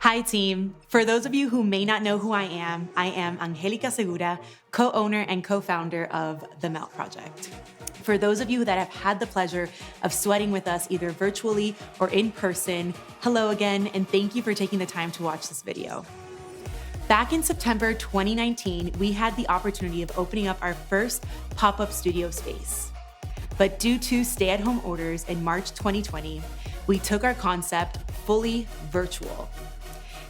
Hi, team. For those of you who may not know who I am Angelica Segura, co-owner and co-founder of the MELTprjct. For those of you that have had the pleasure of sweating with us either virtually or in person, hello again, and thank you for taking the time to watch this video. Back in September 2019, we had the opportunity of opening up our first pop-up studio space. But due to stay-at-home orders in March 2020, we took our concept fully virtual.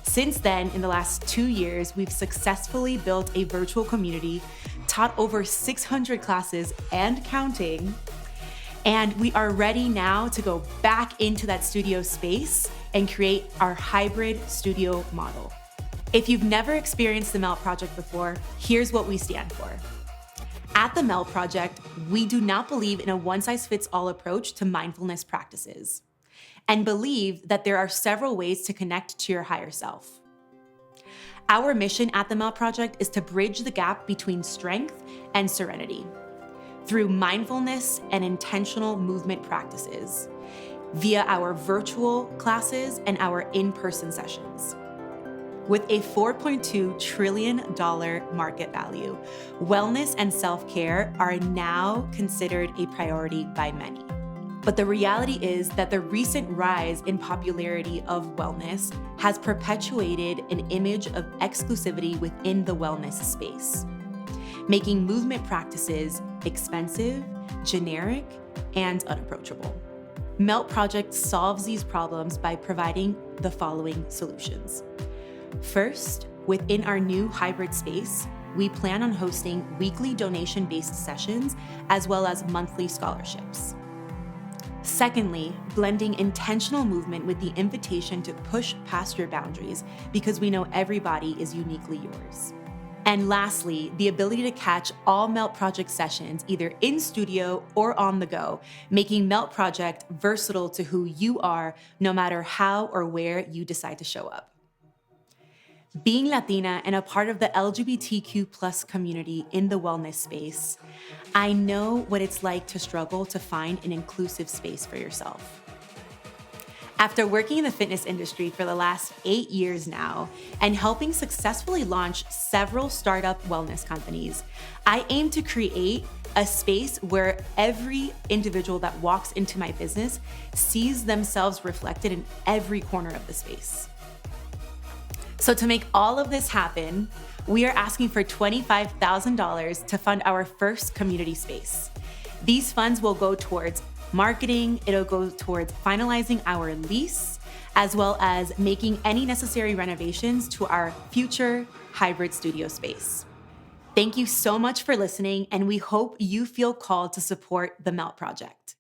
Since then, in the last 2 years, we've successfully built a virtual community, taught over 600 classes and counting, and we are ready now to go back into that studio space and create our hybrid studio model. If you've never experienced the MELTprjct before, here's what we stand for. At the MELTprjct, we do not believe in a one-size-fits-all approach to mindfulness practices, and believe that there are several ways to connect to your higher self. Our mission at the MELTprjct is to bridge the gap between strength and serenity through mindfulness and intentional movement practices via our virtual classes and our in-person sessions. With a $4.2 trillion market value, wellness and self-care are now considered a priority by many. But the reality is that the recent rise in popularity of wellness has perpetuated an image of exclusivity within the wellness space, making movement practices expensive, generic, and unapproachable. MELTprjct solves these problems by providing the following solutions. First, within our new hybrid space, we plan on hosting weekly donation-based sessions as well as monthly scholarships. Secondly, blending intentional movement with the invitation to push past your boundaries because we know everybody is uniquely yours. And lastly, the ability to catch all MELTprjct sessions either in studio or on the go, making MELTprjct versatile to who you are no matter how or where you decide to show up. Being Latina and a part of the LGBTQ+ community in the wellness space, I know what it's like to struggle to find an inclusive space for yourself. After working in the fitness industry for the last 8 years now and helping successfully launch several startup wellness companies, I aim to create a space where every individual that walks into my business sees themselves reflected in every corner of the space. So to make all of this happen, we are asking for $25,000 to fund our first community space. These funds will go towards marketing, it'll go towards finalizing our lease, as well as making any necessary renovations to our future hybrid studio space. Thank you so much for listening, and we hope you feel called to support the MELTprjct.